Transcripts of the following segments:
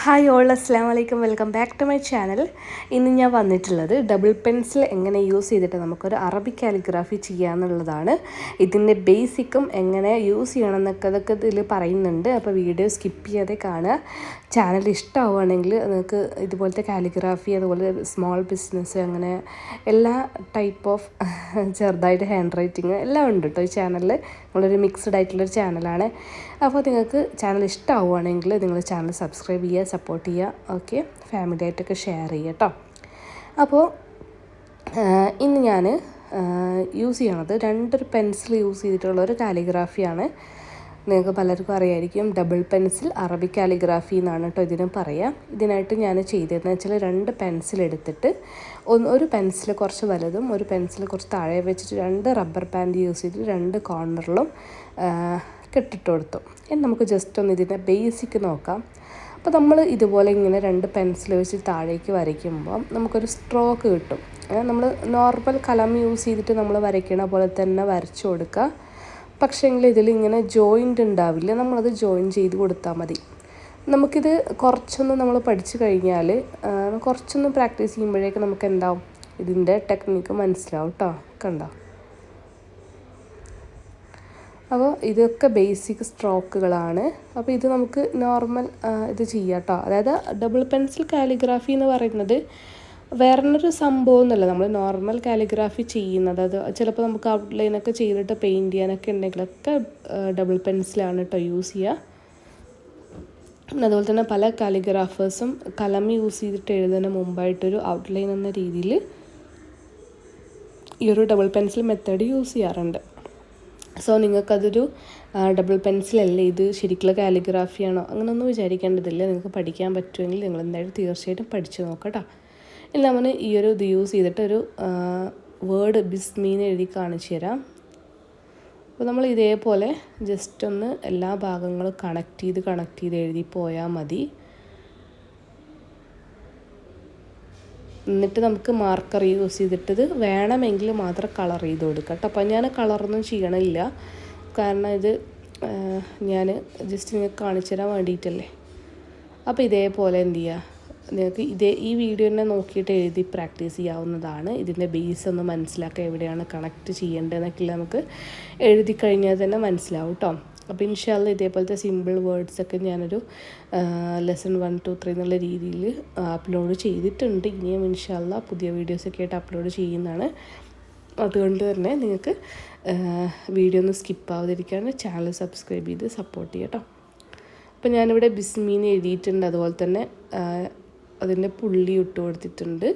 Hi all, അസ്സാം വലൈക്കും. Welcome back to my channel. ഇന്ന് ഞാൻ വന്നിട്ടുള്ളത് ഡബിൾ പെൻസിൽ എങ്ങനെ യൂസ് ചെയ്തിട്ട് നമുക്കൊരു അറബിക് കാലിഗ്രാഫി ചെയ്യാമെന്നുള്ളതാണ്. ഇതിൻ്റെ ബേസിക്കും എങ്ങനെ യൂസ് ചെയ്യണം എന്നൊക്കെ അതൊക്കെ ഇതിൽ പറയുന്നുണ്ട്. അപ്പോൾ വീഡിയോ സ്കിപ്പ് ചെയ്യാതെ കാണുക. ചാനൽ ഇഷ്ടമാവുകയാണെങ്കിൽ നിങ്ങൾക്ക് ഇതുപോലത്തെ കാലിഗ്രാഫി, അതുപോലെ സ്മോൾ ബിസിനസ്, അങ്ങനെ എല്ലാ ടൈപ്പ് ഓഫ് ചെറുതായിട്ട് ഹാൻഡ് റൈറ്റിങ് എല്ലാം ഉണ്ട് കേട്ടോ ഈ ചാനലിൽ. നമ്മളൊരു മിക്സ്ഡ് ആയിട്ടുള്ളൊരു ചാനലാണ്. അപ്പോൾ നിങ്ങൾക്ക് ചാനൽ ഇഷ്ടമാവുകയാണെങ്കിൽ നിങ്ങൾ ചാനൽ സബ്സ്ക്രൈബ് ചെയ്യുക, സപ്പോർട്ട് ചെയ്യുക. ഓക്കെ, ഫാമിലി ആയിട്ടൊക്കെ ഷെയർ ചെയ്യുക കേട്ടോ. അപ്പോൾ ഇന്ന് ഞാൻ യൂസ് ചെയ്യണത് രണ്ടൊരു പെൻസിൽ യൂസ് ചെയ്തിട്ടുള്ള ഒരു കാലിഗ്രാഫിയാണ്. നിങ്ങൾക്ക് പലർക്കും അറിയായിരിക്കും, ഡബിൾ പെൻസിൽ അറബിക് കാലിഗ്രാഫി എന്നാണ് കേട്ടോ ഇതിന് പറയാം. ഇതിനായിട്ട് ഞാൻ ചെയ്തതെന്ന് വെച്ചാൽ രണ്ട് പെൻസിൽ എടുത്തിട്ട് ഒരു പെൻസിൽ കുറച്ച് വലുതും ഒരു പെൻസിൽ കുറച്ച് താഴെ വെച്ചിട്ട് രണ്ട് റബ്ബർ ബാൻഡ് യൂസ് ചെയ്തിട്ട് രണ്ട് കോർണറിലും കെട്ടിട്ട് കൊടുത്തു. ഇനി നമുക്ക് ജസ്റ്റ് ഒന്ന് ഇതിൻ്റെ ബേസിക്ക് നോക്കാം. അപ്പോൾ നമ്മൾ ഇതുപോലെ ഇങ്ങനെ രണ്ട് പെൻസിൽ വെച്ച് താഴേക്ക് വരയ്ക്കുമ്പോൾ നമുക്കൊരു സ്ട്രോക്ക് കിട്ടും. നമ്മൾ നോർമൽ കലം യൂസ് ചെയ്തിട്ട് നമ്മൾ വരയ്ക്കണ പോലെ തന്നെ വരച്ചു കൊടുക്കുക. പക്ഷേങ്കിൽ ഇതിലിങ്ങനെ ജോയിൻ്റ് ഉണ്ടാവില്ല, നമ്മളത് ജോയിൻ ചെയ്ത് കൊടുത്താൽ മതി. നമുക്കിത് കുറച്ചൊന്ന് നമ്മൾ പഠിച്ചു കഴിഞ്ഞാൽ, കുറച്ചൊന്ന് പ്രാക്ടീസ് ചെയ്യുമ്പോഴേക്ക് നമുക്ക് എന്താവും, ഇതിൻ്റെ ടെക്നിക്ക് മനസ്സിലാവും കേട്ടോ. കണ്ടോ? അപ്പോൾ ഇതൊക്കെ ബേസിക് സ്ട്രോക്കുകളാണ്. അപ്പോൾ ഇത് നമുക്ക് നോർമൽ ഇത് ചെയ്യാം കേട്ടോ. അതായത് ഡബിൾ പെൻസിൽ കാലിഗ്രാഫി എന്ന് പറയുന്നത് വേറൊരു സംഭവം എന്നല്ല, നമ്മൾ നോർമൽ കാലിഗ്രാഫി ചെയ്യുന്നത്. അത് ചിലപ്പോൾ നമുക്ക് ഔട്ട്ലൈനൊക്കെ ചെയ്തിട്ട് പെയിൻറ്റ് ചെയ്യാനൊക്കെ ഉണ്ടെങ്കിലൊക്കെ ഡബിൾ പെൻസിലാണ് കേട്ടോ യൂസ് ചെയ്യുക. അതുപോലെ തന്നെ പല കാലിഗ്രാഫേഴ്സും കലം യൂസ് ചെയ്തിട്ട് എഴുതുന്നതിന് മുമ്പായിട്ടൊരു ഔട്ട്ലൈൻ എന്ന രീതിയിൽ ഈ ഒരു ഡബിൾ പെൻസിൽ മെത്തേഡ് യൂസ് ചെയ്യാറുണ്ട്. സോ നിങ്ങൾക്കതൊരു ഡബിൾ പെൻസിലല്ലേ, ഇത് ശരിക്കുള്ള കാലിഗ്രാഫിയാണോ അങ്ങനെയൊന്നും വിചാരിക്കേണ്ടതില്ല. നിങ്ങൾക്ക് പഠിക്കാൻ പറ്റുമെങ്കിൽ നിങ്ങൾ എന്തായാലും തീർച്ചയായിട്ടും പഠിച്ചു നോക്കാം കേട്ടോ. ഇനി നമ്മൾ ഈ ഒരു ഇത് യൂസ് ചെയ്തിട്ട് ഒരു വേർഡ് ബിസ്മീന്ന് എഴുതി കാണിച്ചു തരാം. അപ്പോൾ നമ്മൾ ഇതേപോലെ ജസ്റ്റ് ഒന്ന് എല്ലാ ഭാഗങ്ങളും കണക്ട് ചെയ്ത് എഴുതി പോയാൽ മതി. എന്നിട്ട് നമുക്ക് മാർക്കർ യൂസ് ചെയ്തിട്ട് വേണമെങ്കിൽ മാത്രം കളർ ചെയ്ത് കൊടുക്കാം കേട്ടോ. അപ്പോൾ ഞാൻ കളറൊന്നും ചെയ്യണില്ല, കാരണം ഇത് ഞാൻ ജസ്റ്റ് നിങ്ങൾക്ക് കാണിച്ചു തരാൻ വേണ്ടിയിട്ടല്ലേ. അപ്പോൾ ഇതേപോലെ എന്ത് ചെയ്യുക, നിങ്ങൾക്ക് ഈ വീഡിയോ തന്നെ നോക്കിയിട്ട് എഴുതി പ്രാക്ടീസ് ചെയ്യാവുന്നതാണ്. ഇതിൻ്റെ ബേസ് ഒന്ന് മനസ്സിലാക്കുക, എവിടെയാണ് കണക്ട് ചെയ്യേണ്ടതെന്നൊക്കെ നമുക്ക് എഴുതി കഴിഞ്ഞാൽ തന്നെ മനസ്സിലാവും കേട്ടോ. അപ്പോൾ ഇൻഷാല്ല ഇതേപോലത്തെ സിമ്പിൾ വേർഡ്സൊക്കെ ഞാനൊരു ലെസൺ 1, 2, 3 എന്നുള്ള രീതിയിൽ അപ്ലോഡ് ചെയ്തിട്ടുണ്ട്. ഇനിയും ഇൻഷാല്ല പുതിയ വീഡിയോസൊക്കെ ആയിട്ട് അപ്ലോഡ് ചെയ്യുന്നതാണ്. അതുകൊണ്ട് തന്നെ നിങ്ങൾക്ക് വീഡിയോ ഒന്ന് സ്കിപ്പ് ആവാതിരിക്കാൻ ചാനൽ സബ്സ്ക്രൈബ് ചെയ്ത് സപ്പോർട്ട് ചെയ്യാം കേട്ടോ. അപ്പോൾ ഞാനിവിടെ ബിസ്മീന്ന് എഴുതിയിട്ടുണ്ട്, അതുപോലെ തന്നെ അതിൻ്റെ പുള്ളി ഇട്ട് കൊടുത്തിട്ടുണ്ട്.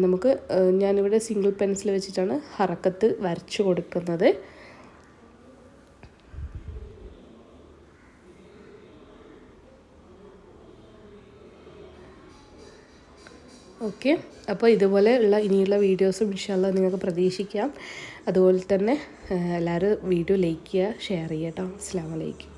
നമുക്ക് ഞാനിവിടെ സിംഗിൾ പെൻസിൽ വെച്ചിട്ടാണ് ഹറക്കത്ത് വരച്ചു കൊടുക്കുന്നത്. ഓക്കെ, അപ്പോൾ ഇതുപോലെയുള്ള ഇനിയുള്ള വീഡിയോസും ഇൻഷാല്ലാ നിങ്ങൾക്ക് പ്രതീക്ഷിക്കാം. അതുപോലെ തന്നെ എല്ലാവരും വീഡിയോ ലൈക്ക് ചെയ്യുക, ഷെയർ ചെയ്യുക കേട്ടോ. അസ്സലാമു അലൈക്കും.